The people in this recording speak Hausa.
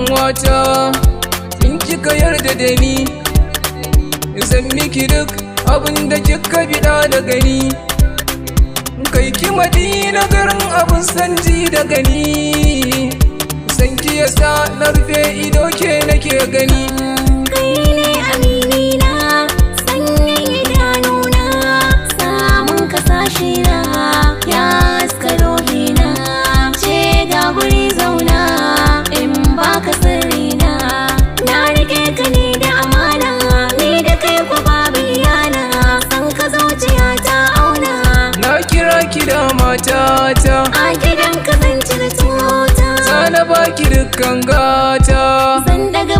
kanwata in kika yarda da ni zan miki duk abin da kika bida da gani kai ki Madina garin abin sanji da gani san ki yasa na rufe ido ke nake gani kai ne aminina sanyin idanuna samun kasashe na ya haska rohina ce ga guri zauna in baka sirrina na rike ka ne da amana ni da kai ku babu yana san ka zuciya ta auna na kira ki da matata a gidan ka zan cire tuta sana baki dukkan gata zan daga